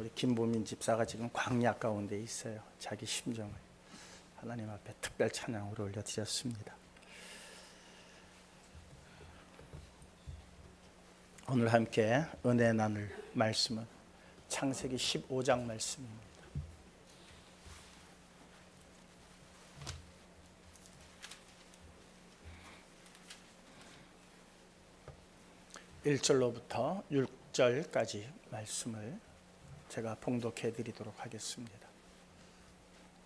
우리 김보민 집사가 지금 광야 가운데 있어요. 자기 심정을 하나님 앞에 특별 찬양으로 올려드렸습니다. 오늘 함께 은혜 나눌 말씀은 창세기 15장 말씀입니다. 1절로부터 6절까지 말씀을 제가 봉독해 드리도록 하겠습니다.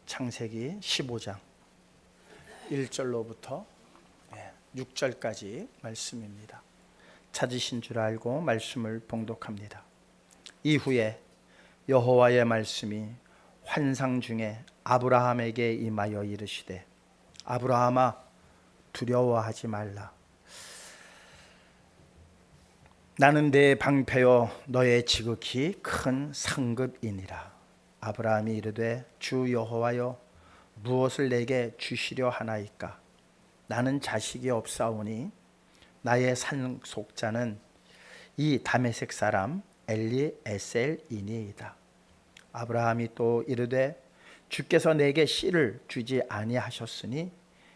창세기 15장 1절로부터 6절까지 말씀입니다. 찾으신 줄 알고 말씀을 봉독합니다. 이후에 여호와의 말씀이 환상 중에 아브라함에게 임하여 이르시되 아브라함아 두려워하지 말라. 나는 내 방패요 너의 지극히 큰 상급이니라. 아브라함이 이르되 주 여호와여 무엇을 내게 주시려 하나이까? 나는 자식이 없사오니 나의 상속자는 이 다메섹 사람 엘리에셀이니이다. 아브라함이 또 이르되 주께서 내게 씨를 주지 아니하셨으니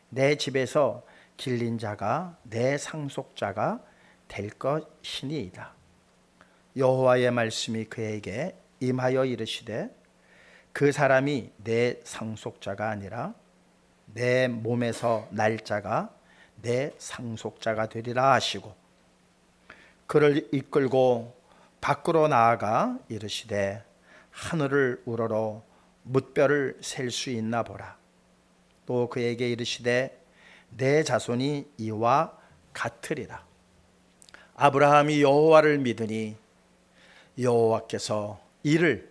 내 집에서 길린 자가 내 상속자가 될 것이니이다. 여호와의 말씀이 그에게 임하여 이르시되 그 사람이 내 상속자가 아니라 내 몸에서 날 자가 내 상속자가 되리라 하시고 그를 이끌고 밖으로 나아가 이르시되 하늘을 우러러 뭇별을 셀 수 있나 보라. 또 그에게 이르시되 내 자손이 이와 같으리라. 아브라함이 여호와를 믿으니 여호와께서 이를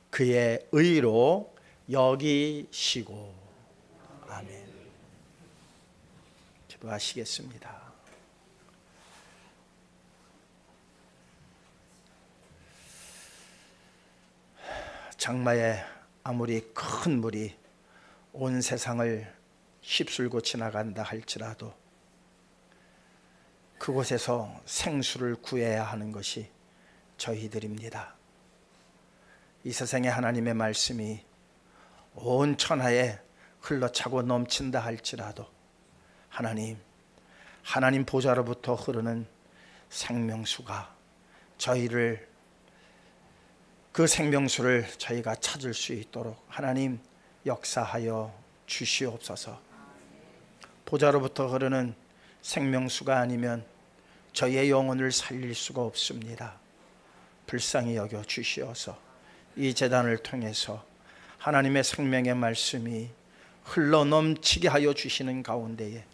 그의 의로 여기시고. 아멘. 기도하시겠습니다. 장마에 아무리 큰 물이 온 세상을 휩쓸고 지나간다 할지라도 그곳에서 생수를 구해야 하는 것이 저희들입니다. 이 세상에 하나님의 말씀이 온 천하에 흘러차고 넘친다 할지라도 하나님 보좌로부터 흐르는 생명수가 저희를 그 생명수를 저희가 찾을 수 있도록 하나님 역사하여 주시옵소서. 보좌로부터 흐르는 생명수가 아니면 저희의 영혼을 살릴 수가 없습니다. 불쌍히 여겨 주시어서 이 제단을 통해서 하나님의 생명의 말씀이 흘러 넘치게 하여 주시는 가운데에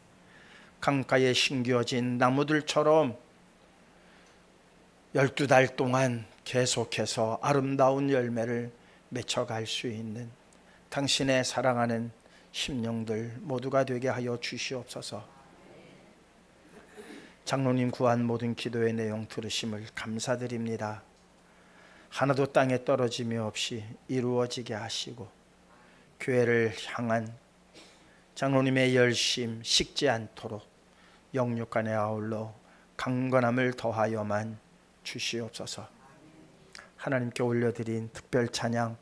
강가에 심겨진 나무들처럼 12달 동안 계속해서 아름다운 열매를 맺어갈 수 있는 당신의 사랑하는 심령들 모두가 되게 하여 주시옵소서. 장로님 구한 모든 기도의 내용 들으심을 감사드립니다. 하나도 땅에 떨어짐이 없이 이루어지게 하시고 교회를 향한 장로님의 열심 식지 않도록 영육간에 아울러 강건함을 더하여만 주시옵소서. 하나님께 올려드린 특별 찬양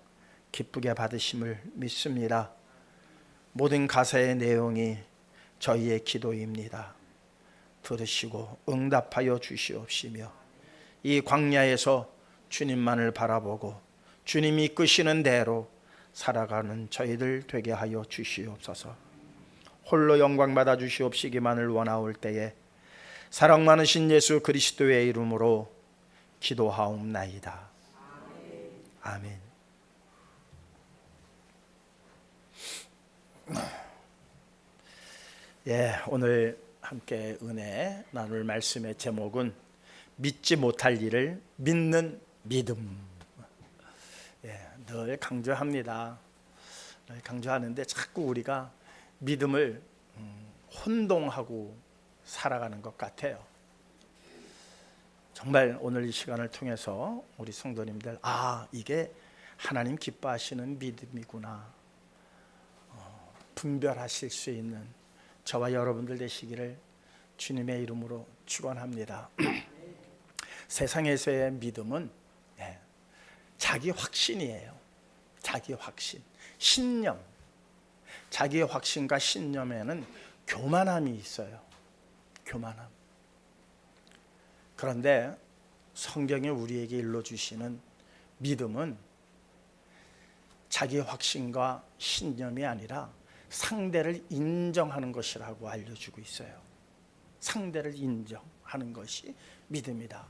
기쁘게 받으심을 믿습니다. 모든 가사의 내용이 저희의 기도입니다. 들으시고 응답하여 주시옵시며 이 광야에서 주님만을 바라보고 주님이 이끄시는 대로 살아가는 저희들 되게 하여 주시옵소서. 홀로 영광 받아 주시옵시기만을 원하올 때에 사랑 많으신 예수 그리스도의 이름으로 기도하옵나이다. 아멘. 오늘 함께 은혜 나눌 말씀의 제목은 믿지 못할 일을 믿는 믿음. 늘 강조합니다. 늘 강조하는데 자꾸 우리가 믿음을 혼동하고 살아가는 것 같아요. 정말 오늘 이 시간을 통해서 우리 성도님들 이게 하나님 기뻐하시는 믿음이구나 분별하실 수 있는 저와 여러분들 되시기를 주님의 이름으로 축원합니다. 세상에서의 믿음은 자기 확신이에요. 자기 확신, 신념. 자기 확신과 신념에는 교만함이 있어요. 교만함. 그런데 성경이 우리에게 일러주시는 믿음은 자기 확신과 신념이 아니라 상대를 인정하는 것이라고 알려주고 있어요. 상대를 인정하는 것이 믿음이다.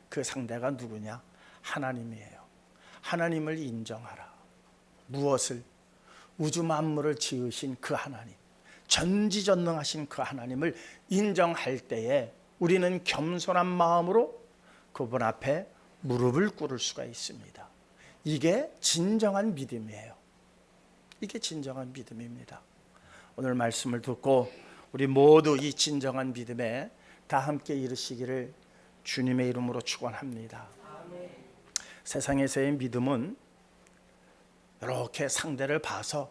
그 상대가 누구냐? 하나님이에요. 하나님을 인정하라. 무엇을? 우주 만물을 지으신 그 하나님, 전지전능하신 그 하나님을 인정할 때에 우리는 겸손한 마음으로 그분 앞에 무릎을 꿇을 수가 있습니다. 이게 진정한 믿음이에요. 이게 진정한 믿음입니다. 오늘 말씀을 듣고 우리 모두 이 진정한 믿음에 다 함께 이르시기를 주님의 이름으로 축원합니다. 세상에서의 믿음은 이렇게 상대를 봐서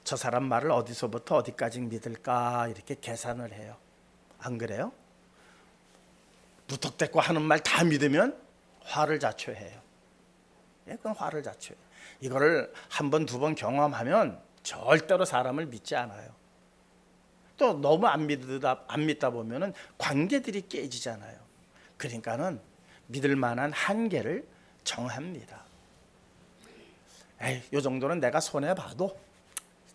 저 사람 말을 어디서부터 어디까지 믿을까 이렇게 계산을 해요. 안 그래요? 무턱대고 하는 말 다 믿으면 화를 자초해요. 그건 화를 자초해요. 이거를 한 번, 두 번 경험하면 절대로 사람을 믿지 않아요. 또 너무 안 믿다 보면은 관계들이 깨지잖아요. 그러니까는 믿을 만한 한계를 정합니다. 요 정도는 내가 손해 봐도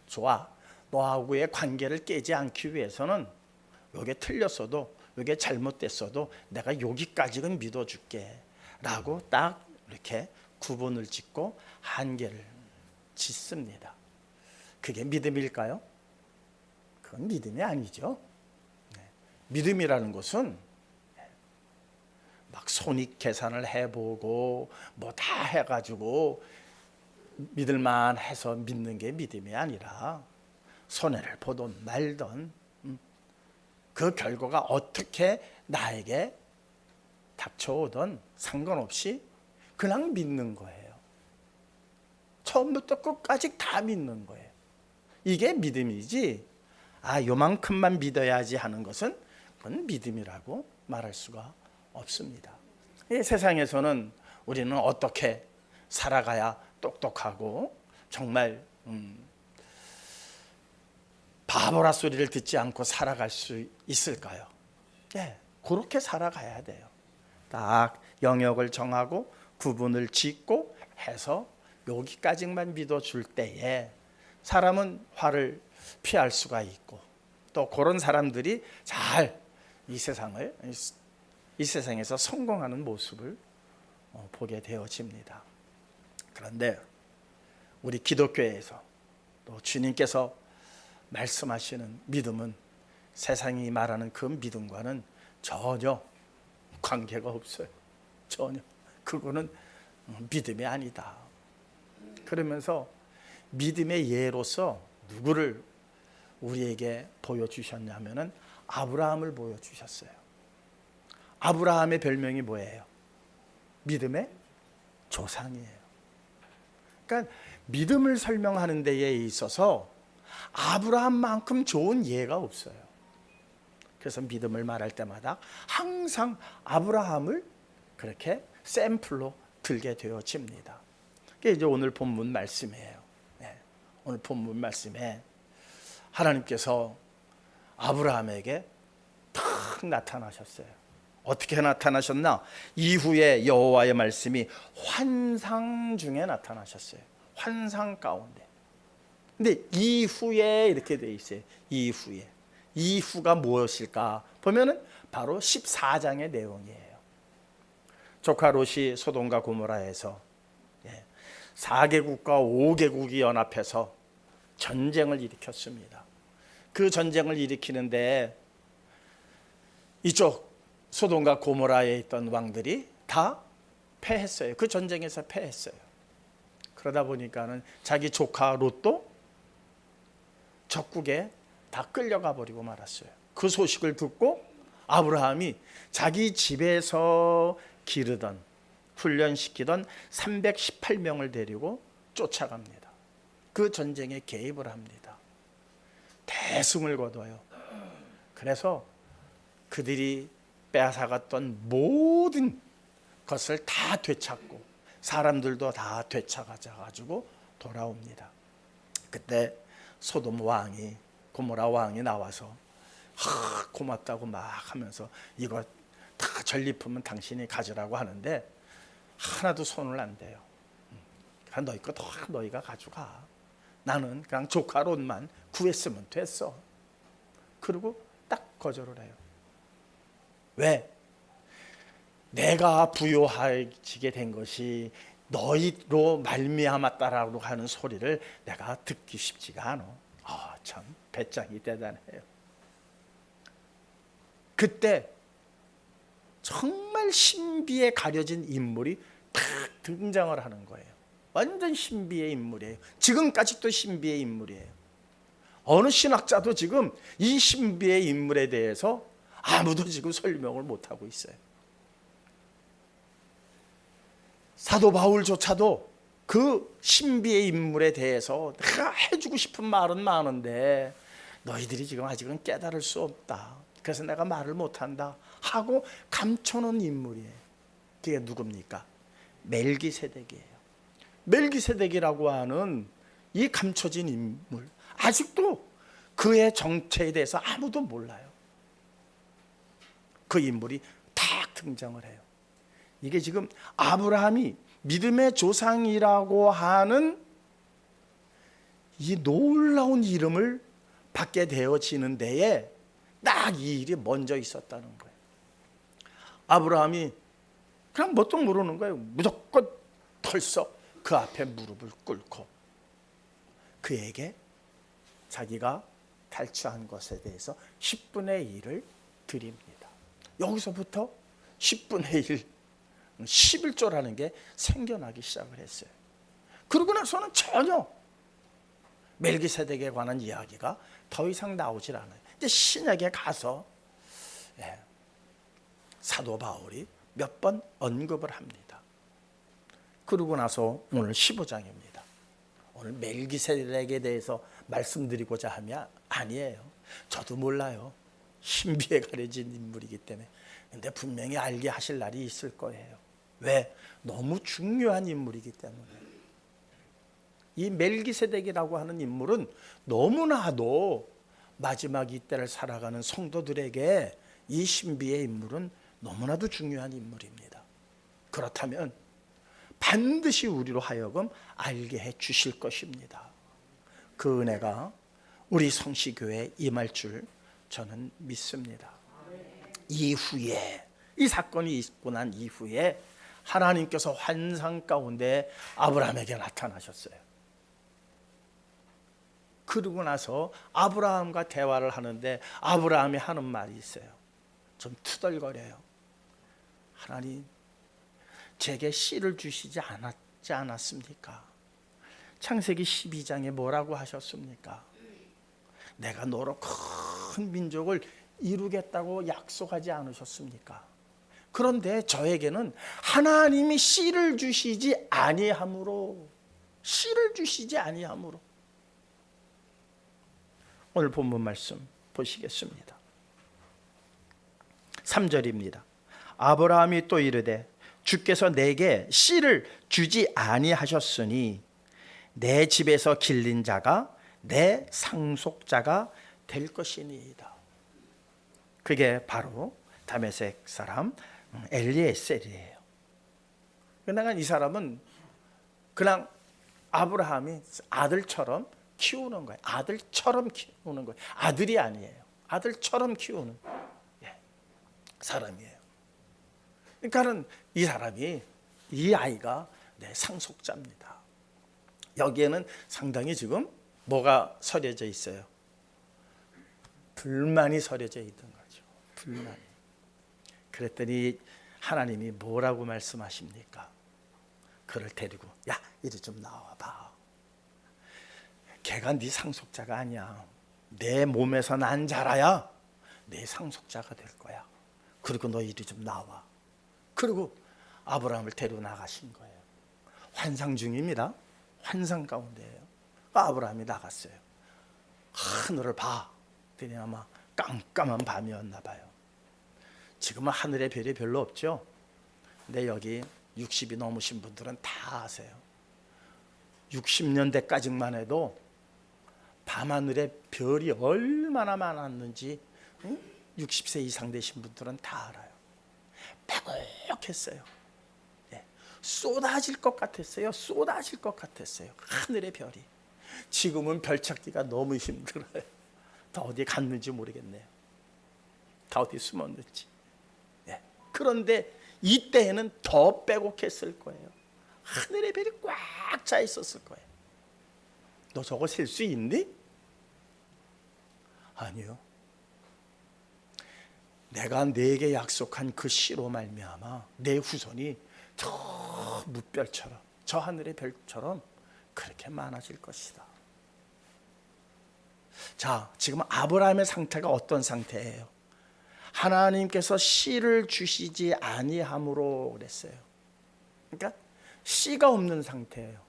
좋아. 너하고의 관계를 깨지 않기 위해서는 요게 틀렸어도 요게 잘못됐어도 내가 여기까지는 믿어줄게 라고 딱 이렇게 구분을 짓고 한계를 짓습니다. 그게 믿음일까요? 그건 믿음이 아니죠. 믿음이라는 것은 막 손익 계산을 해보고 뭐 다 해가지고 믿을만 해서 믿는 게 믿음이 아니라 손해를 보든 말든 그 결과가 어떻게 나에게 닥쳐오든 상관없이 그냥 믿는 거예요. 처음부터 끝까지 다 믿는 거예요. 이게 믿음이지, 요만큼만 믿어야지 하는 것은 그건 믿음이라고 말할 수가 없습니다. 이 세상에서는 우리는 어떻게 살아가야 똑똑하고 정말 바보라 소리를 듣지 않고 살아갈 수 있을까요? 그렇게 살아가야 돼요. 딱 영역을 정하고 구분을 짓고 해서 여기까지만 믿어줄 때에 사람은 화를 피할 수가 있고 또 그런 사람들이 잘 이 세상에서 성공하는 모습을 보게 되어집니다. 그런데 우리 기독교에서 또 주님께서 말씀하시는 믿음은 세상이 말하는 그 믿음과는 전혀 관계가 없어요. 전혀. 그거는 믿음이 아니다. 그러면서 믿음의 예로서 누구를 우리에게 보여주셨냐면은 아브라함을 보여주셨어요. 아브라함의 별명이 뭐예요? 믿음의 조상이에요. 그러니까 믿음을 설명하는 데에 있어서 아브라함만큼 좋은 예가 없어요. 그래서 믿음을 말할 때마다 항상 아브라함을 그렇게 샘플로 들게 되어집니다. 그게 이제 오늘 본문 말씀이에요. 오늘 본문 말씀에 하나님께서 아브라함에게 탁 나타나셨어요. 어떻게 나타나셨나? 이후에 여호와의 말씀이 환상 중에 나타나셨어요. 환상 가운데. 근데 이후에 이렇게 돼 있어요. 이후에. 이후가 무엇일까? 보면은 바로 14장의 내용이에요. 조카 롯이 소돔과 고모라에서 4개국과 5개국이 연합해서 전쟁을 일으켰습니다. 그 전쟁을 일으키는데 이쪽 소돔과 고모라에 있던 왕들이 다 패했어요. 그 전쟁에서 패했어요. 그러다 보니까는 자기 조카 롯도 적국에 다 끌려가 버리고 말았어요. 그 소식을 듣고 아브라함이 자기 집에서 기르던 훈련시키던 318명을 데리고 쫓아갑니다. 그 전쟁에 개입을 합니다. 대승을 거둬요. 그래서 그들이 빼앗아갔던 모든 것을 다 되찾고 사람들도 다 되찾아가지고 돌아옵니다. 그때 소돔 왕이, 고모라 왕이 나와서 고맙다고 막 하면서 이거 다 전리품은 당신이 가지라고 하는데 하나도 손을 안 대요. 너희 거 다 너희가 가져가. 나는 그냥 조카 롯만 구했으면 됐어. 그리고 딱 거절을 해요. 왜? 내가 부요해지게 된 것이 너희로 말미암았다라고 하는 소리를 내가 듣기 쉽지가 않아. 참 배짱이 대단해요. 그때 정말 신비에 가려진 인물이 딱 등장을 하는 거예요. 완전 신비의 인물이에요. 지금까지도 신비의 인물이에요. 어느 신학자도 지금 이 신비의 인물에 대해서 아무도 지금 설명을 못하고 있어요. 사도 바울조차도 그 신비의 인물에 대해서 내가 해주고 싶은 말은 많은데 너희들이 지금 아직은 깨달을 수 없다. 그래서 내가 말을 못한다 하고 감춰놓은 인물이에요. 그게 누굽니까? 멜기세덱이에요. 멜기세덱이라고 하는 이 감춰진 인물, 아직도 그의 정체에 대해서 아무도 몰라요. 그 인물이 딱 등장을 해요. 이게 지금 아브라함이 믿음의 조상이라고 하는 이 놀라운 이름을 받게 되어지는 데에 딱 이 일이 먼저 있었다는 거예요. 아브라함이 그냥 뭣도 모르는 거예요. 무조건 털썩 그 앞에 무릎을 꿇고 그에게 자기가 탈취한 것에 대해서 10분의 1을 드립니다. 여기서부터 10분의 1, 11조라는 게 생겨나기 시작을 했어요. 그러고 나서는 전혀 멜기세덱에 관한 이야기가 더 이상 나오질 않아요. 이제 신약에 가서 사도 바울이 몇 번 언급을 합니다. 그러고 나서 오늘 15장입니다. 오늘 멜기세덱에 대해서 말씀드리고자 하면 아니에요. 저도 몰라요. 신비에 가려진 인물이기 때문에. 근데 분명히 알게 하실 날이 있을 거예요. 왜? 너무 중요한 인물이기 때문에. 이 멜기세덱이라고 하는 인물은 너무나도 마지막 이때를 살아가는 성도들에게 이 신비의 인물은 너무나도 중요한 인물입니다. 그렇다면 반드시 우리로 하여금 알게 해 주실 것입니다. 그 은혜가 우리 성시교회에 임할 줄 저는 믿습니다. 이후에 이 사건이 있고 난 이후에 하나님께서 환상 가운데 아브라함에게 나타나셨어요. 그러고 나서 아브라함과 대화를 하는데 아브라함이 하는 말이 있어요. 좀 투덜거려요. 하나님, 제게 씨를 주시지 않았습니까? 창세기 12장에 뭐라고 하셨습니까? 내가 너로 큰 민족을 이루겠다고 약속하지 않으셨습니까? 그런데 저에게는 하나님이 씨를 주시지 아니함으로, 오늘 본문 말씀 보시겠습니다. 3절입니다. 아브라함이 또 이르되 주께서 내게 씨를 주지 아니하셨으니 내 집에서 길린 자가 내 상속자가 될 것이니이다. 그게 바로 다메섹 사람 엘리에셀이에요. 그러나 이 사람은 그냥 아브라함이 아들처럼 키우는 거예요. 아들처럼 키우는 거예요. 아들이 아니에요. 아들처럼 키우는 사람이에요. 그러니까는 이 사람이, 이 아이가 내 상속자입니다. 여기에는 상당히 지금 뭐가 서려져 있어요? 불만이 서려져 있던 거죠. 불만이. 그랬더니 하나님이 뭐라고 말씀하십니까? 그를 데리고 야, 이리 좀 나와봐. 걔가 네 상속자가 아니야. 내 몸에서 난 자라야 내 상속자가 될 거야. 그리고 너 이리 좀 나와. 그리고 아브라함을 데리고 나가신 거예요. 환상 중입니다. 환상 가운데예요. 아브라함이 나갔어요. 하늘을 봐. 그랬더니 아마 깜깜한 밤이었나 봐요. 지금은 하늘에 별이 별로 없죠. 근데 여기 60이 넘으신 분들은 다 아세요. 60년대까지만 해도 밤하늘에 별이 얼마나 많았는지 60세 이상 되신 분들은 다 알아요. 빼곡했어요. 쏟아질 것 같았어요. 쏟아질 것 같았어요. 하늘의 별이. 지금은 별 찾기가 너무 힘들어요. 다 어디 갔는지 모르겠네요. 다 어디 숨었는지. 그런데 이때에는 더 빼곡했을 거예요. 하늘의 별이 꽉 차 있었을 거예요. 너 저거 셀 수 있니? 아니요. 내가 네게 약속한 그 씨로 말미암아 내 후손이 저 무별처럼, 저 하늘의 별처럼 그렇게 많아질 것이다. 자, 지금 아브라함의 상태가 어떤 상태예요? 하나님께서 씨를 주시지 아니함으로 그랬어요. 그러니까 씨가 없는 상태예요.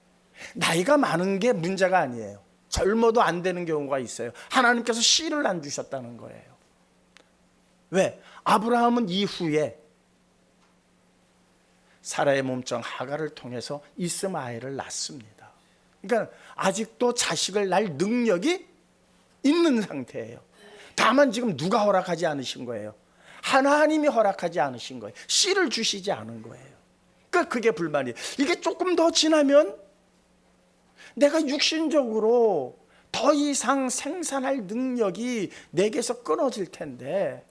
나이가 많은 게 문제가 아니에요. 젊어도 안 되는 경우가 있어요. 하나님께서 씨를 안 주셨다는 거예요. 왜? 아브라함은 이후에 사라의 몸종 하갈을 통해서 이스마엘을 낳습니다. 그러니까 아직도 자식을 낳을 능력이 있는 상태예요. 다만 지금 누가 허락하지 않으신 거예요? 하나님이 허락하지 않으신 거예요. 씨를 주시지 않은 거예요. 그러니까 그게 불만이에요. 이게 조금 더 지나면 내가 육신적으로 더 이상 생산할 능력이 내게서 끊어질 텐데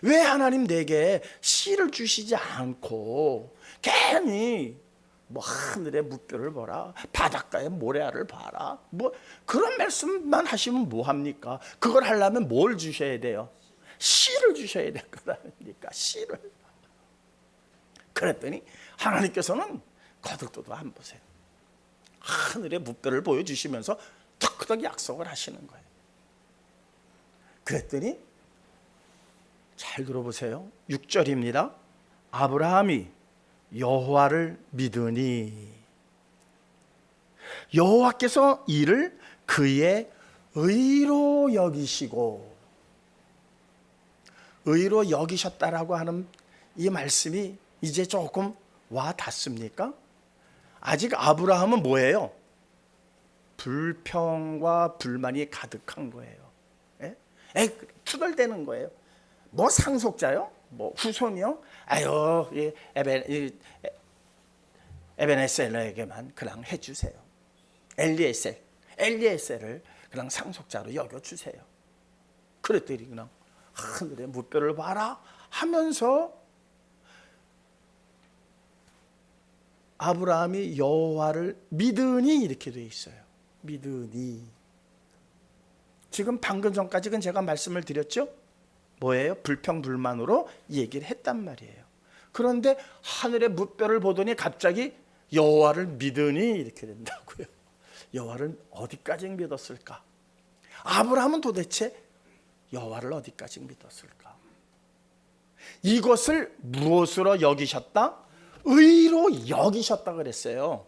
왜 하나님 내게 씨를 주시지 않고 괜히 뭐 하늘의 무별을 보라, 바닷가의 모래알을 봐라, 뭐 그런 말씀만 하시면 뭐 합니까? 그걸 하려면 뭘 주셔야 돼요? 씨를 주셔야 될 거라니까. 씨를. 그랬더니 하나님께서는 거들떠도 안 보세요. 하늘의 무별을 보여주시면서 턱턱 약속을 하시는 거예요. 그랬더니 잘 들어보세요. 6절입니다. 아브라함이 여호와를 믿으니 여호와께서 이를 그의 의로 여기시고, 의로 여기셨다라고 하는 이 말씀이 이제 조금 와 닿습니까? 아직 아브라함은 뭐예요? 불평과 불만이 가득한 거예요. 투덜대는 거예요. 뭐 상속자요? 뭐 후손이요? 아유, 에벤에셀에게만 그냥 해주세요. 엘리에셀을 그냥 상속자로 여겨주세요. 그랬더니 그냥 하늘의 무별을 봐라 하면서 아브라함이 여호와를 믿으니 이렇게 돼 있어요. 믿으니. 지금 방금 전까지는 제가 말씀을 드렸죠? 뭐예요? 불평불만으로 얘기를 했단 말이에요. 그런데 하늘의 무별을 보더니 갑자기 여호와를 믿으니 이렇게 된다고요. 여호와를 어디까지 믿었을까? 아브라함은 도대체 여호와를 어디까지 믿었을까? 이것을 무엇으로 여기셨다? 의로 여기셨다 그랬어요.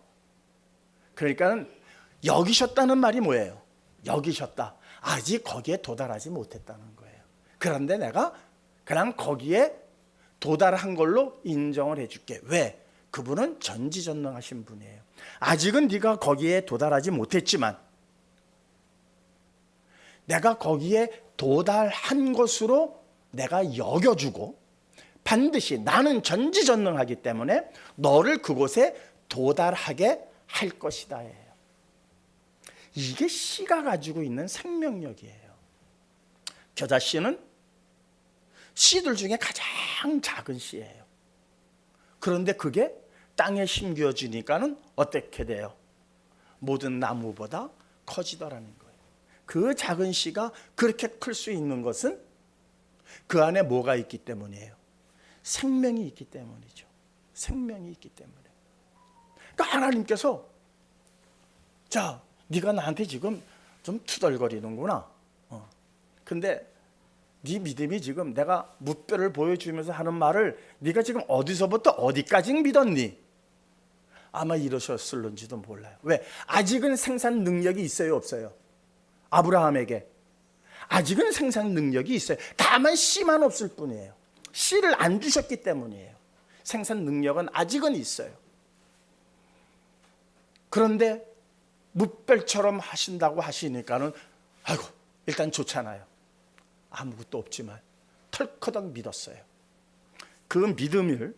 그러니까 여기셨다는 말이 뭐예요? 여기셨다. 아직 거기에 도달하지 못했다는 거예요. 그런데 내가 그냥 거기에 도달한 걸로 인정을 해줄게. 왜? 그분은 전지전능하신 분이에요. 아직은 네가 거기에 도달하지 못했지만 내가 거기에 도달한 것으로 내가 여겨주고 반드시 나는 전지전능하기 때문에 너를 그곳에 도달하게 할 것이다. 이게 씨가 가지고 있는 생명력이에요. 겨자씨는 씨들 중에 가장 작은 씨예요. 그런데 그게 땅에 심겨지니까는 어떻게 돼요? 모든 나무보다 커지더라는 거예요. 그 작은 씨가 그렇게 클 수 있는 것은 그 안에 뭐가 있기 때문이에요? 생명이 있기 때문이죠. 생명이 있기 때문에. 그러니까 하나님께서 자, 네가 나한테 지금 좀 투덜거리는구나. 근데 네 믿음이 지금 내가 무뼈를 보여주면서 하는 말을 네가 지금 어디서부터 어디까지 믿었니? 아마 이러셨을런지도 몰라요. 왜? 아직은 생산 능력이 있어요, 없어요? 아브라함에게 아직은 생산 능력이 있어요. 다만 씨만 없을 뿐이에요. 씨를 안 주셨기 때문이에요. 생산 능력은 아직은 있어요. 그런데 무별처럼 하신다고 하시니까는 아이고 일단 좋잖아요. 아무것도 없지만 털커덕 믿었어요. 그 믿음을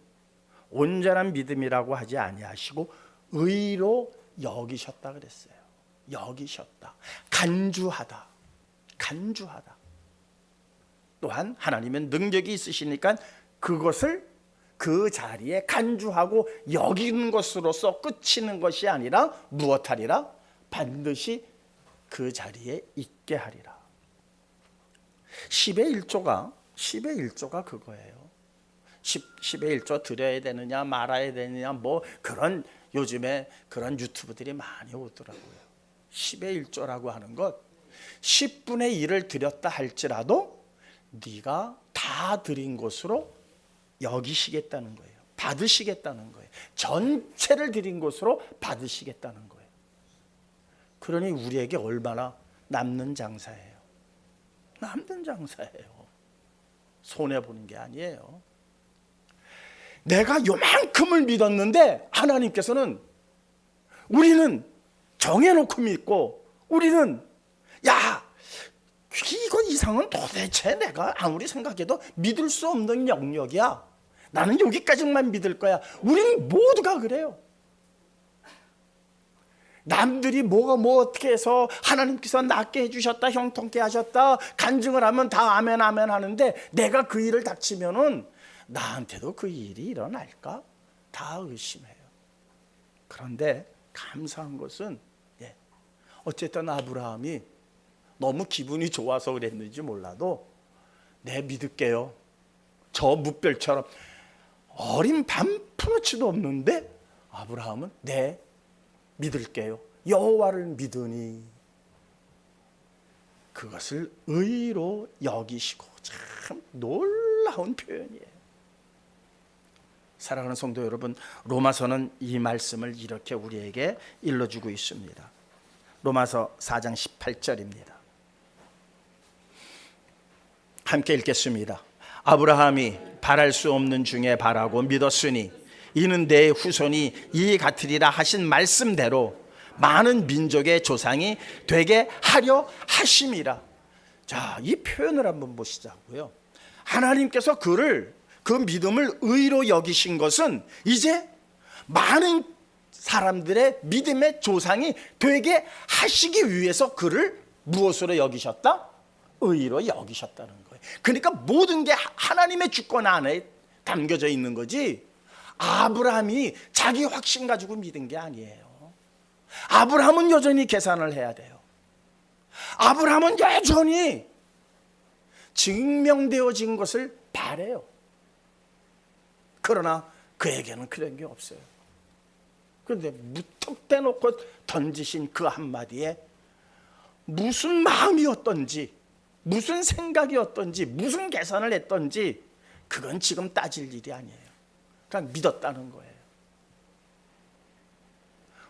온전한 믿음이라고 하지 아니하시고 의로 여기셨다 그랬어요. 여기셨다. 간주하다. 간주하다. 또한 하나님은 능력이 있으시니까 그것을 그 자리에 간주하고 여기는 것으로서 끝이는 것이 아니라 무엇하리라? 반드시 그 자리에 있게 하리라. 10의 1조가 그거예요. 10의 1조 드려야 되느냐 말아야 되느냐 뭐 그런 요즘에 그런 유튜브들이 많이 오더라고요. 10의 1조라고 하는 것 10분의 1을 드렸다 할지라도 네가 다 드린 것으로 여기시겠다는 거예요. 받으시겠다는 거예요. 전체를 드린 것으로 받으시겠다는 거예요. 그러니 우리에게 얼마나 남는 장사예요. 남는 장사예요. 손해보는 게 아니에요. 내가 요만큼을 믿었는데 하나님께서는 우리는 정해놓고 믿고 우리는 야 이거 이상은 도대체 내가 아무리 생각해도 믿을 수 없는 영역이야. 나는 여기까지만 믿을 거야. 우리는 모두가 그래요. 남들이 뭐가 뭐 어떻게 해서 하나님께서 낫게 해주셨다 형통케 하셨다 간증을 하면 다 아멘 아멘 하는데 내가 그 일을 닥치면은 나한테도 그 일이 일어날까? 다 의심해요. 그런데 감사한 것은 어쨌든 아브라함이 너무 기분이 좋아서 그랬는지 몰라도 내 믿을게요. 저 무별처럼 어린 반푼어치도 없는데 아브라함은 내 믿을게요. 여호와를 믿으니 그것을 의로 여기시고 참 놀라운 표현이에요. 사랑하는 성도 여러분, 로마서는 이 말씀을 이렇게 우리에게 일러주고 있습니다. 로마서 4장 18절입니다. 함께 읽겠습니다. 아브라함이 바랄 수 없는 중에 바라고 믿었으니 이는 내 후손이 이 같으리라 하신 말씀대로 많은 민족의 조상이 되게 하려 하심이라. 자, 이 표현을 한번 보시자고요. 하나님께서 그 믿음을 의로 여기신 것은 이제 많은 사람들의 믿음의 조상이 되게 하시기 위해서 그를 무엇으로 여기셨다? 의로 여기셨다는 거예요. 그러니까 모든 게 하나님의 주권 안에 담겨져 있는 거지 아브라함이 자기 확신 가지고 믿은 게 아니에요. 아브라함은 여전히 계산을 해야 돼요. 아브라함은 여전히 증명되어진 것을 바래요. 그러나 그에게는 그런 게 없어요. 그런데 무턱대놓고 던지신 그 한마디에 무슨 마음이었던지 무슨 생각이었던지 무슨 계산을 했던지 그건 지금 따질 일이 아니에요. 그냥 믿었다는 거예요.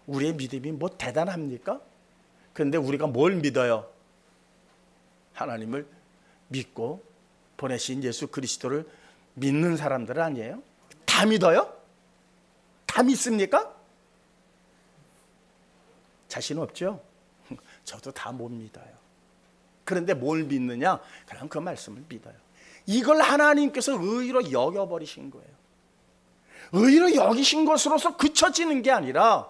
우리의 믿음이 뭐 대단합니까? 그런데 우리가 뭘 믿어요? 하나님을 믿고 보내신 예수 그리스도를 믿는 사람들 아니에요? 다 믿어요? 다 믿습니까? 자신 없죠? 저도 다 못 믿어요. 그런데 뭘 믿느냐? 그냥 그 말씀을 믿어요. 이걸 하나님께서 의로 여겨버리신 거예요. 의로 여기신 것으로서 그쳐지는 게 아니라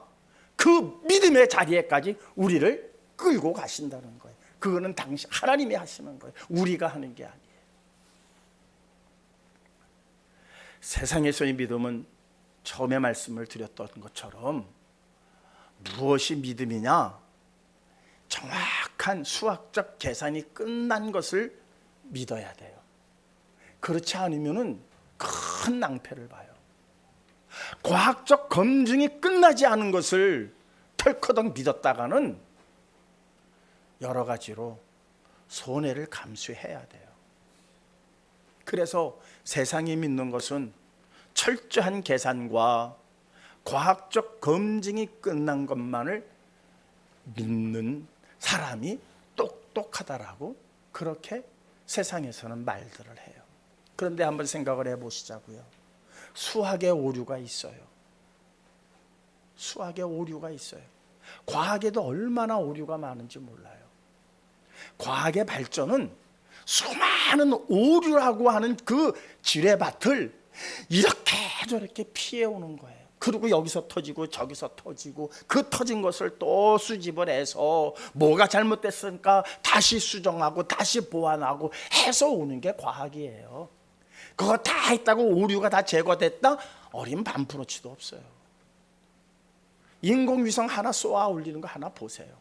그 믿음의 자리에까지 우리를 끌고 가신다는 거예요. 그거는 당신 하나님이 하시는 거예요. 우리가 하는 게 아니에요. 세상에서의 믿음은 처음에 말씀을 드렸던 것처럼 무엇이 믿음이냐? 정확한 수학적 계산이 끝난 것을 믿어야 돼요. 그렇지 않으면은 큰 낭패를 봐요. 과학적 검증이 끝나지 않은 것을 털커덕 믿었다가는 여러 가지로 손해를 감수해야 돼요. 그래서 세상이 믿는 것은 철저한 계산과 과학적 검증이 끝난 것만을 믿는 사람이 똑똑하다라고 그렇게 세상에서는 말들을 해요. 그런데 한번 생각을 해보시자고요. 수학의 오류가 있어요. 수학의 오류가 있어요. 과학에도 얼마나 오류가 많은지 몰라요. 과학의 발전은 수많은 오류라고 하는 그 지뢰밭을 이렇게 저렇게 피해오는 거예요. 그리고 여기서 터지고 저기서 터지고 그 터진 것을 또 수집을 해서 뭐가 잘못됐으니까 다시 수정하고 다시 보완하고 해서 오는 게 과학이에요. 그거 다 했다고 오류가 다 제거됐다? 어린 반프로치도 없어요. 인공위성 하나 쏘아 올리는 거 하나 보세요.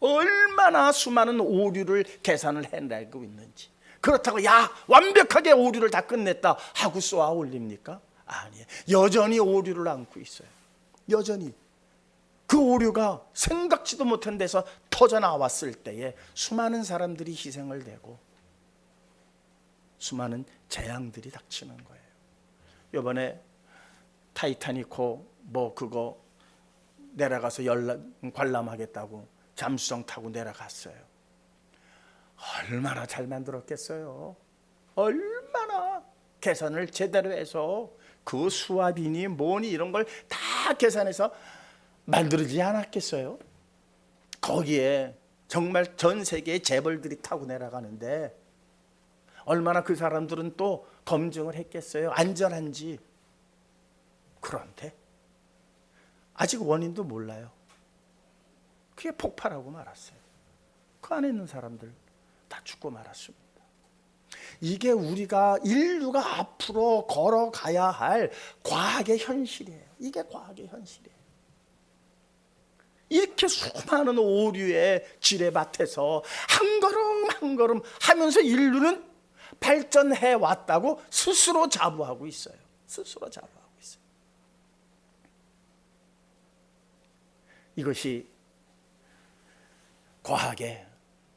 얼마나 수많은 오류를 계산을 해내고 있는지. 그렇다고 야 완벽하게 오류를 다 끝냈다 하고 쏘아 올립니까? 아니에요. 여전히 오류를 안고 있어요. 여전히 그 오류가 생각지도 못한 데서 터져 나왔을 때에 수많은 사람들이 희생을 내고 수많은 재앙들이 닥치는 거예요. 이번에 타이타닉호 뭐 그거 내려가서 관람하겠다고 잠수정 타고 내려갔어요. 얼마나 잘 만들었겠어요. 얼마나 계산을 제대로 해서 그 수압이니 뭐니 이런 걸 다 계산해서 만들지 않았겠어요. 거기에 정말 전 세계의 재벌들이 타고 내려가는데 얼마나 그 사람들은 또 검증을 했겠어요. 안전한지. 그런데 아직 원인도 몰라요. 그게 폭발하고 말았어요. 그 안에 있는 사람들 다 죽고 말았습니다. 이게 우리가 인류가 앞으로 걸어가야 할 과학의 현실이에요. 이게 과학의 현실이에요. 이렇게 수많은 오류의 지뢰밭에서 한 걸음 한 걸음 하면서 인류는 발전해 왔다고 스스로 자부하고 있어요. 스스로 자부하고 있어요. 이것이 과학의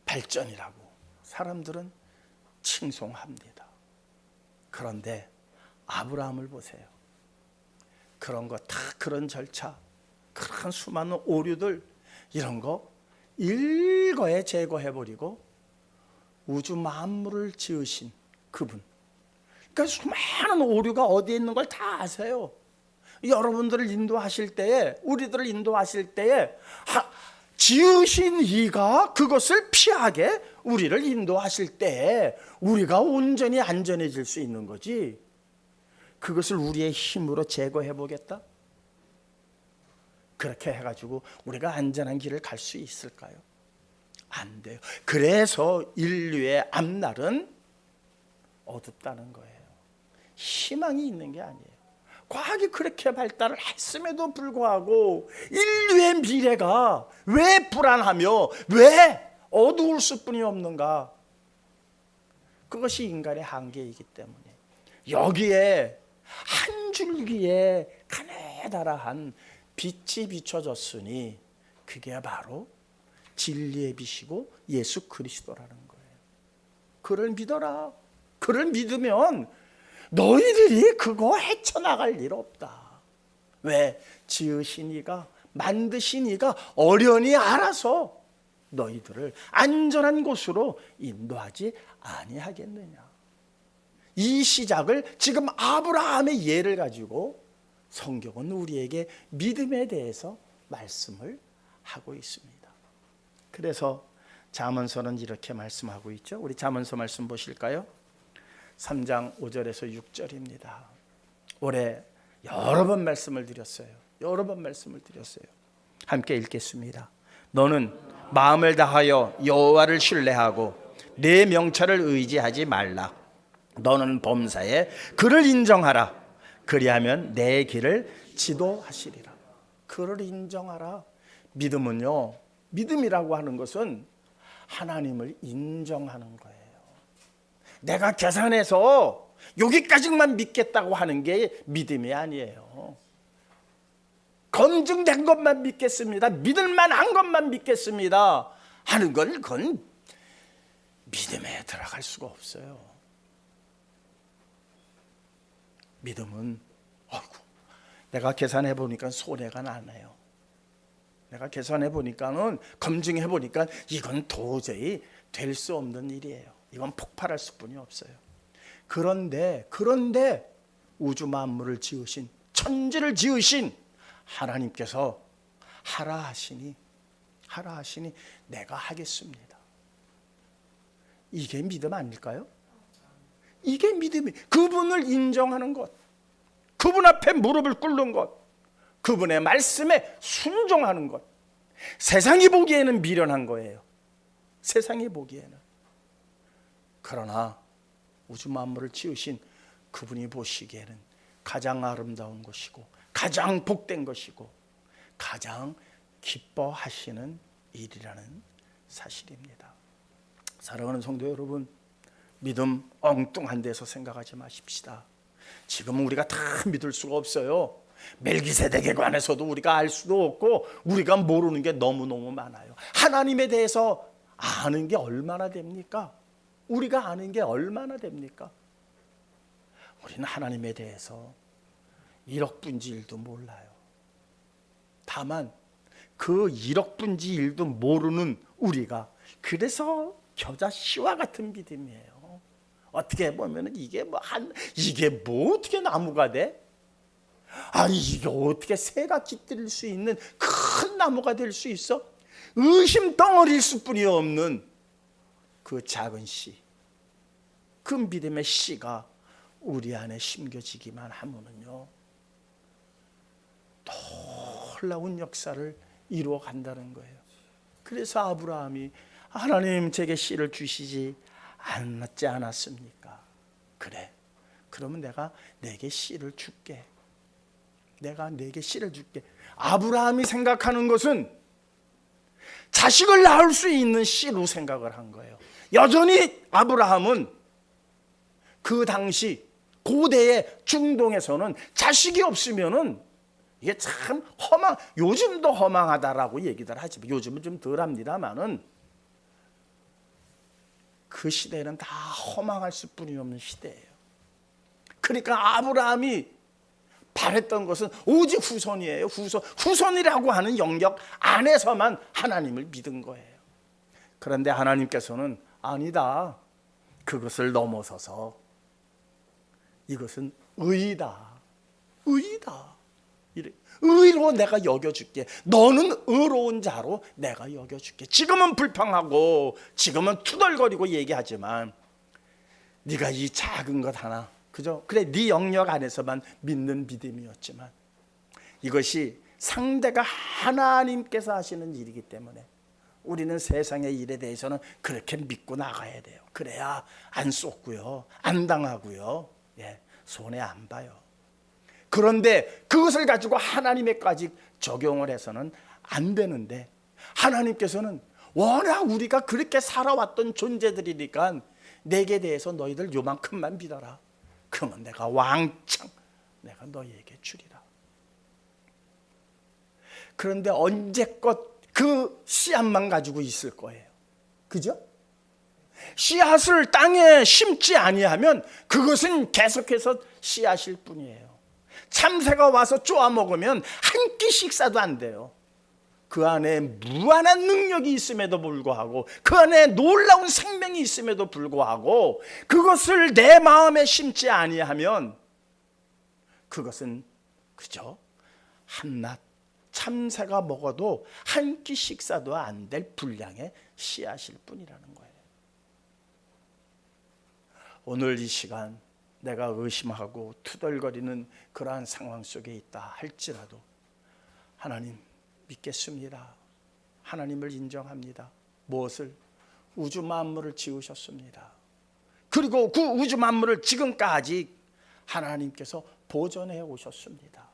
발전이라고 사람들은 칭송합니다. 그런데 아브라함을 보세요. 그런 거 다 그런 절차, 그런 수많은 오류들 이런 거 일거에 제거해버리고 우주 만물을 지으신 그분. 그러니까 수많은 오류가 어디에 있는 걸 다 아세요. 여러분들을 인도하실 때에 우리들을 인도하실 때에 지으신 이가 그것을 피하게 우리를 인도하실 때 우리가 온전히 안전해질 수 있는 거지. 그것을 우리의 힘으로 제거해 보겠다? 그렇게 해가지고 우리가 안전한 길을 갈 수 있을까요? 안 돼요. 그래서 인류의 앞날은 어둡다는 거예요. 희망이 있는 게 아니에요. 과학이 그렇게 발달을 했음에도 불구하고 인류의 미래가 왜 불안하며 왜 어두울 수뿐이 없는가? 그것이 인간의 한계이기 때문에 여기에 한 줄기의 가느다란 빛이 비춰졌으니 그게 바로 진리의 빛이고 예수 그리스도라는 거예요. 그를 믿어라. 그를 믿으면 너희들이 그거 헤쳐나갈 일 없다. 왜? 지으신 이가 만드신 이가 어련히 알아서 너희들을 안전한 곳으로 인도하지 아니하겠느냐. 이 시작을 지금 아브라함의 예를 가지고 성경은 우리에게 믿음에 대해서 말씀을 하고 있습니다. 그래서 잠언서는 이렇게 말씀하고 있죠. 우리 잠언서 말씀 보실까요? 3장 5절에서 6절입니다. 올해 여러 번 말씀을 드렸어요. 여러 번 말씀을 드렸어요. 함께 읽겠습니다. 너는 마음을 다하여 여호와를 신뢰하고 내 명철을 의지하지 말라. 너는 범사에 그를 인정하라. 그리하면 내 길을 지도하시리라. 그를 인정하라. 믿음은요, 믿음이라고 하는 것은 하나님을 인정하는 거예요. 내가 계산해서 여기까지만 믿겠다고 하는 게 믿음이 아니에요. 검증된 것만 믿겠습니다. 믿을만한 것만 믿겠습니다 하는 건 그건 믿음에 들어갈 수가 없어요. 믿음은 내가 계산해 보니까 손해가 나네요. 내가 계산해 보니까는 검증해 보니까 이건 도저히 될 수 없는 일이에요. 이건 폭발할 수뿐이 없어요. 그런데 우주 만물을 지으신, 천지를 지으신 하나님께서 하라 하시니 내가 하겠습니다. 이게 믿음 아닐까요? 이게 믿음이, 그분을 인정하는 것, 그분 앞에 무릎을 꿇는 것, 그분의 말씀에 순종하는 것. 세상이 보기에는 미련한 거예요. 세상이 보기에는. 그러나 우주 만물을 지으신 그분이 보시기에는 가장 아름다운 것이고 가장 복된 것이고 가장 기뻐하시는 일이라는 사실입니다. 사랑하는 성도 여러분, 믿음 엉뚱한 데서 생각하지 마십시다. 지금 우리가 다 믿을 수가 없어요. 멜기세덱에 관해서도 우리가 알 수도 없고 우리가 모르는 게 너무너무 많아요. 하나님에 대해서 아는 게 얼마나 됩니까? 우리가 아는 게 얼마나 됩니까? 우리는 하나님에 대해서 1억 분지 1도 몰라요. 다만 그 1억 분지 1도 모르는 우리가 그래서 겨자 씨와 같은 믿음이에요. 어떻게 보면 이게 뭐 어떻게 나무가 돼? 아니 이게 어떻게 새가 깃들 수 있는 큰 나무가 될 수 있어? 의심 덩어리일 수뿐이 없는 그 작은 씨, 그 믿음의 씨가 우리 안에 심겨지기만 하면은요, 놀라운 역사를 이루어 간다는 거예요. 그래서 아브라함이 하나님 제게 씨를 주시지 않지 않았습니까? 그래, 그러면 내가 내게 씨를 줄게. 내가 내게 씨를 줄게. 아브라함이 생각하는 것은 자식을 낳을 수 있는 씨로 생각을 한 거예요. 여전히 아브라함은 그 당시 고대의 중동에서는 자식이 없으면은 이게 참 요즘도 허망하다라고 얘기들 하지만 요즘은 좀 덜합니다만은 그 시대는 다 허망할 수뿐이 없는 시대예요. 그러니까 아브라함이 바랬던 것은 오직 후손이에요. 후손이라고 하는 영역 안에서만 하나님을 믿은 거예요. 그런데 하나님께서는 아니다. 그것을 넘어서서 이것은 의이다. 의로 내가 여겨줄게. 너는 의로운 자로 내가 여겨줄게. 지금은 불평하고 지금은 투덜거리고 얘기하지만 네가 이 작은 것 하나, 그죠? 그래, 네 영역 안에서만 믿는 믿음이었지만 이것이 상대가 하나님께서 하시는 일이기 때문에 우리는 세상의 일에 대해서는 그렇게 믿고 나가야 돼요. 그래야 안 쏟고요, 안 당하고요, 손해 안 봐요. 그런데 그것을 가지고 하나님에까지 적용을 해서는 안 되는데 하나님께서는 워낙 우리가 그렇게 살아왔던 존재들이니까 내게 대해서 너희들 요만큼만 믿어라. 그러면 내가 왕창 내가 너희에게 주리라. 그런데 언제껏 그 씨앗만 가지고 있을 거예요. 그죠? 씨앗을 땅에 심지 아니하면 그것은 계속해서 씨앗일 뿐이에요. 참새가 와서 쪼아 먹으면 한 끼 식사도 안 돼요. 그 안에 무한한 능력이 있음에도 불구하고 그 안에 놀라운 생명이 있음에도 불구하고 그것을 내 마음에 심지 아니하면 그것은 그저 한낱 참새가 먹어도 한 끼 식사도 안 될 분량의 씨앗일 뿐이라는 거예요. 오늘 이 시간 내가 의심하고 투덜거리는 그러한 상황 속에 있다 할지라도 하나님 믿겠습니다. 하나님을 인정합니다. 무엇을? 우주 만물을 지으셨습니다. 그리고 그 우주 만물을 지금까지 하나님께서 보존해 오셨습니다.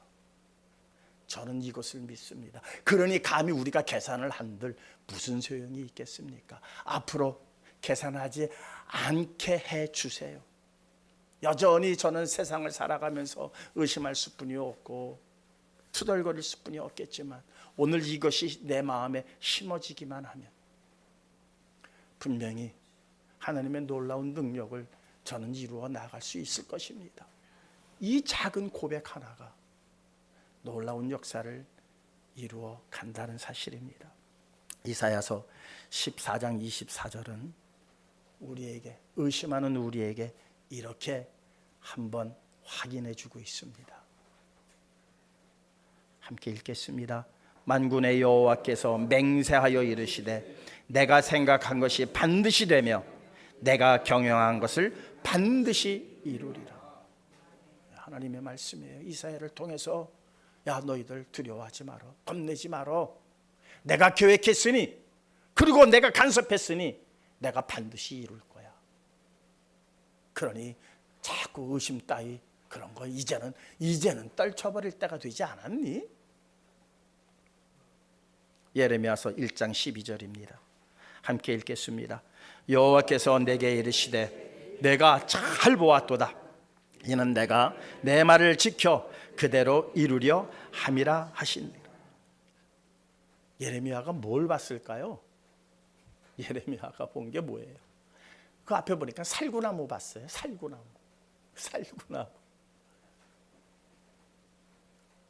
저는 이것을 믿습니다. 그러니 감히 우리가 계산을 한들 무슨 소용이 있겠습니까? 앞으로 계산하지 않게 해 주세요. 여전히 저는 세상을 살아가면서 의심할 수뿐이 없고 투덜거릴 수뿐이 없겠지만 오늘 이것이 내 마음에 심어지기만 하면 분명히 하나님의 놀라운 능력을 저는 이루어 나갈 수 있을 것입니다. 이 작은 고백 하나가 놀라운 역사를 이루어 간다는 사실입니다. 이사야서 14장 24절은 우리에게, 의심하는 우리에게 이렇게 한번 확인해 주고 있습니다. 함께 읽겠습니다. 만군의 여호와께서 맹세하여 이르시되 내가 생각한 것이 반드시 되며 내가 경영한 것을 반드시 이루리라. 하나님의 말씀이에요. 이사야를 통해서 야 너희들 두려워하지 마라, 겁내지 마라. 내가 계획했으니 그리고 내가 간섭했으니 내가 반드시 이룰 거야. 그러니 자꾸 의심 따위 그런 거 이제는 떨쳐버릴 때가 되지 않았니? 예레미야서 1장 12절입니다. 함께 읽겠습니다. 여호와께서 내게 이르시되 내가 잘 보았도다. 이는 내가 내 말을 지켜 그대로 이루려 함이라 하시니라. 예레미야가 뭘 봤을까요? 예레미야가 본 게 뭐예요? 그 앞에 보니까 살구나무 봤어요. 살구나무.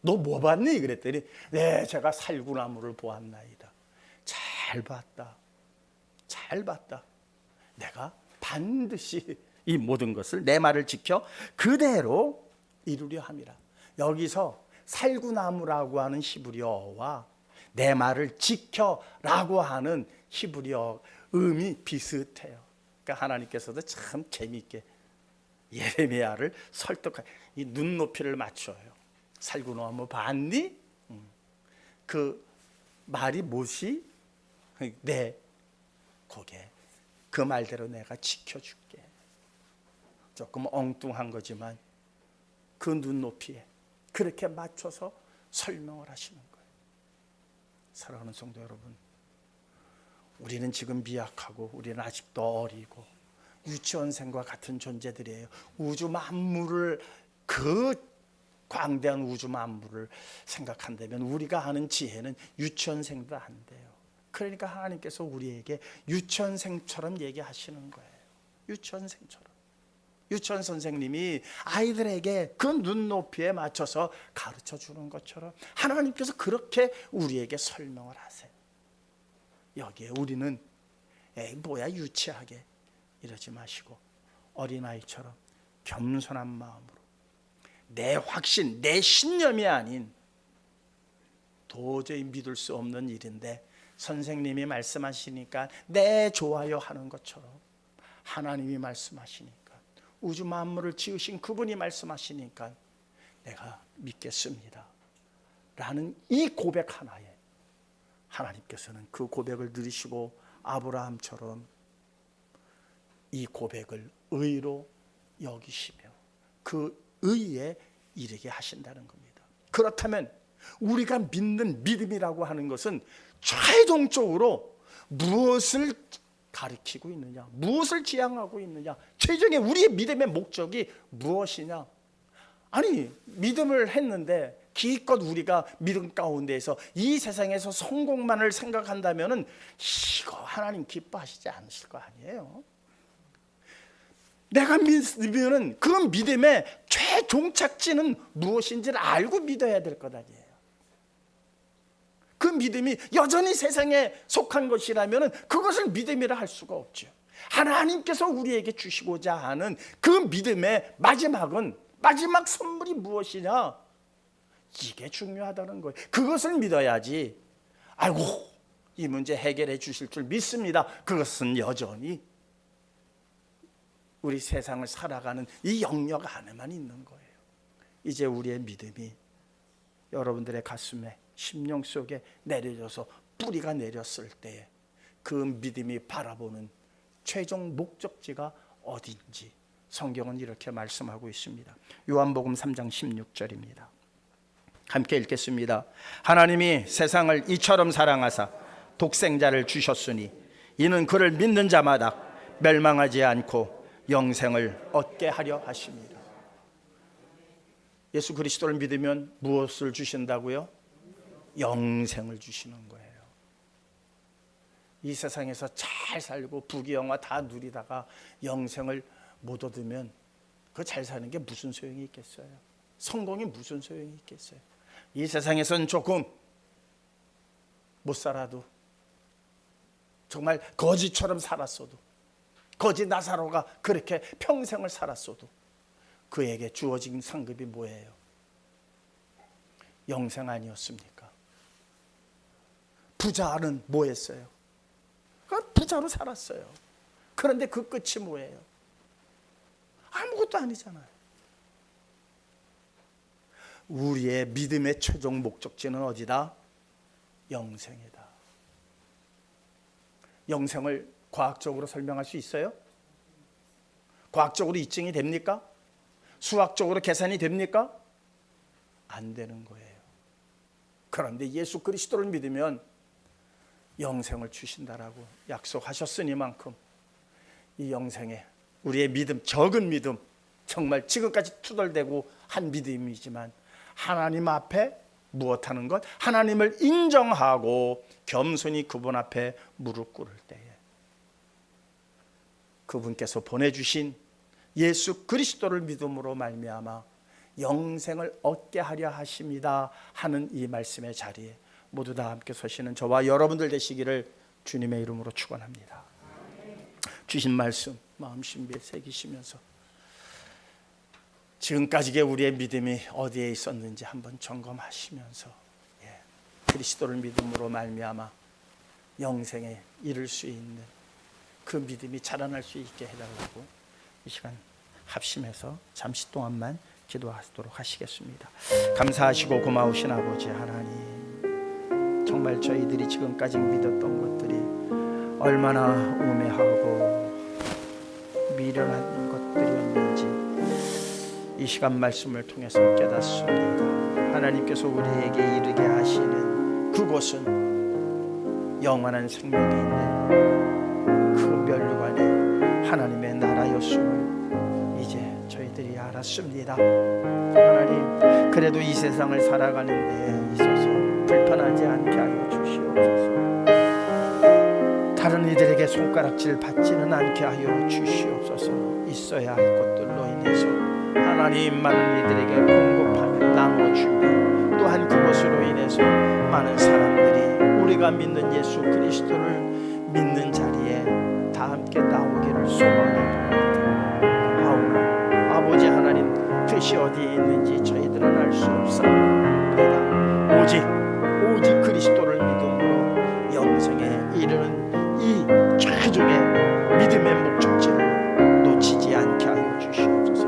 너 뭐 봤니? 그랬더니 네 제가 살구나무를 보았나이다. 잘 봤다. 내가 반드시 이 모든 것을 내 말을 지켜 그대로 이루려 함이라. 여기서 살구나무라고 하는 히브리어와 내 말을 지켜라고 하는 히브리어 음이 비슷해요. 그러니까 하나님께서도 참 재미있게 예레미야를 설득해 이 눈높이를 맞춰요. 살구나무 봤니? 그 말이 무엇이? 네, 거기에 그 말대로 내가 지켜줄게. 조금 엉뚱한 거지만 그 눈높이에 그렇게 맞춰서 설명을 하시는 거예요. 사랑하는 성도 여러분, 우리는 지금 미약하고 우리는 아직도 어리고 유치원생과 같은 존재들이에요. 우주 만물을 그 광대한 우주 만물을 생각한다면 우리가 하는 지혜는 유치원생도 안 돼요. 그러니까 하나님께서 우리에게 유치원생처럼 얘기하시는 거예요. 유치원생처럼. 유치원 선생님이 아이들에게 그 눈높이에 맞춰서 가르쳐 주는 것처럼 하나님께서 그렇게 우리에게 설명을 하세요. 여기에 우리는 에이 뭐야 유치하게 이러지 마시고 어린아이처럼 겸손한 마음으로 내 확신, 내 신념이 아닌 도저히 믿을 수 없는 일인데 선생님이 말씀하시니까 네 좋아요 하는 것처럼 하나님이 말씀하시니까 우주 만물을 지으신 그분이 말씀하시니까 내가 믿겠습니다 라는 이 고백 하나에 하나님께서는 그 고백을 들으시고 아브라함처럼 이 고백을 의로 여기시며 그 의에 이르게 하신다는 겁니다. 그렇다면 우리가 믿는 믿음이라고 하는 것은 최종적으로 무엇을 가리키고 있느냐, 무엇을 지향하고 있느냐, 최종의 우리의 믿음의 목적이 무엇이냐. 아니 믿음을 했는데 기껏 우리가 믿음 가운데에서 이 세상에서 성공만을 생각한다면은 이거 하나님 기뻐하시지 않으실 거 아니에요. 내가 믿으면 그 믿음의 최종착지는 무엇인지를 알고 믿어야 될 것 아니에요. 그 믿음이 여전히 세상에 속한 것이라면 그것을 믿음이라 할 수가 없죠. 하나님께서 우리에게 주시고자 하는 그 믿음의 마지막 선물이 무엇이냐? 이게 중요하다는 거예요. 그것을 믿어야지 아이고 이 문제 해결해 주실 줄 믿습니다. 그것은 여전히 우리 세상을 살아가는 이 영역 안에만 있는 거예요. 이제 우리의 믿음이 여러분들의 가슴에 심령 속에 내려져서 뿌리가 내렸을 때에 그 믿음이 바라보는 최종 목적지가 어딘지 성경은 이렇게 말씀하고 있습니다. 요한복음 3장 16절입니다. 함께 읽겠습니다. 하나님이 세상을 이처럼 사랑하사 독생자를 주셨으니 이는 그를 믿는 자마다 멸망하지 않고 영생을 얻게 하려 하십니다. 예수 그리스도를 믿으면 무엇을 주신다고요? 영생을 주시는 거예요. 이 세상에서 잘 살고 부귀영화 다 누리다가 영생을 못 얻으면 그 잘 사는 게 무슨 소용이 있겠어요? 성공이 무슨 소용이 있겠어요? 이 세상에서는 조금 못 살아도 정말 거지처럼 살았어도 거지 나사로가 그렇게 평생을 살았어도 그에게 주어진 상급이 뭐예요? 영생 아니었습니까? 부자는 뭐 했어요? 부자로 살았어요. 그런데 그 끝이 뭐예요? 아무것도 아니잖아요. 우리의 믿음의 최종 목적지는 어디다? 영생이다. 영생을 과학적으로 설명할 수 있어요? 과학적으로 입증이 됩니까? 수학적으로 계산이 됩니까? 안 되는 거예요. 그런데 예수 그리스도를 믿으면 영생을 주신다라고 약속하셨으니만큼 이 영생에 우리의 믿음, 적은 믿음, 정말 지금까지 투덜대고 한 믿음이지만 하나님 앞에 무엇하는 것? 하나님을 인정하고 겸손히 그분 앞에 무릎 꿇을 때에 그분께서 보내주신 예수 그리스도를 믿음으로 말미암아 영생을 얻게 하려 하십니다 하는 이 말씀의 자리에 모두 다 함께 서시는 저와 여러분들 되시기를 주님의 이름으로 축원합니다. 주신 말씀 마음 심비에 새기시면서 지금까지의 우리의 믿음이 어디에 있었는지 한번 점검하시면서 그리스도를 믿음으로 말미암아 영생에 이를 수 있는 그 믿음이 자라날 수 있게 해달라고 이 시간 합심해서 잠시 동안만 기도하도록 하시겠습니다. 감사하시고 고마우신 아버지 하나님, 정말 저희들이 지금까지 믿었던 것들이 얼마나 우매하고 미련한 것들이었는지 이 시간 말씀을 통해서 깨닫습니다. 하나님께서 우리에게 이르게 하시는 그곳은 영원한 생명이 있는 그 면류관의 하나님의 나라였음을 이제 저희들이 알았습니다. 하나님, 그래도 이 세상을 살아가는 데 있어서 불편하지 않게 하여 주시옵소서. 다른 이들에게 손가락질 받지는 않게 하여 주시옵소서. 있어야 할 것들로 인해서 하나님 많은 이들에게 공급하며 나눠주며 또한 그것으로 인해서 많은 사람들이 우리가 믿는 예수 그리스도를 믿는 자리에 다 함께 나오기를 소망합니다. 하오나 아버지 하나님, 뜻이 어디에 있는지 저희들은 알 수 없습니다. 오직 그리스도를 믿음으로 영생에 이르는 이 최종의 믿음의 목적지를 놓치지 않게 하여 주시옵소서.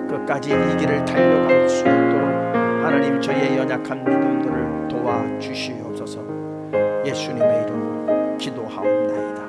끝까지 이 길을 달려갈 수 있도록 하나님 저희의 연약한 믿음들을 도와주시옵소서. 예수님의 이름으로 기도하옵나이다.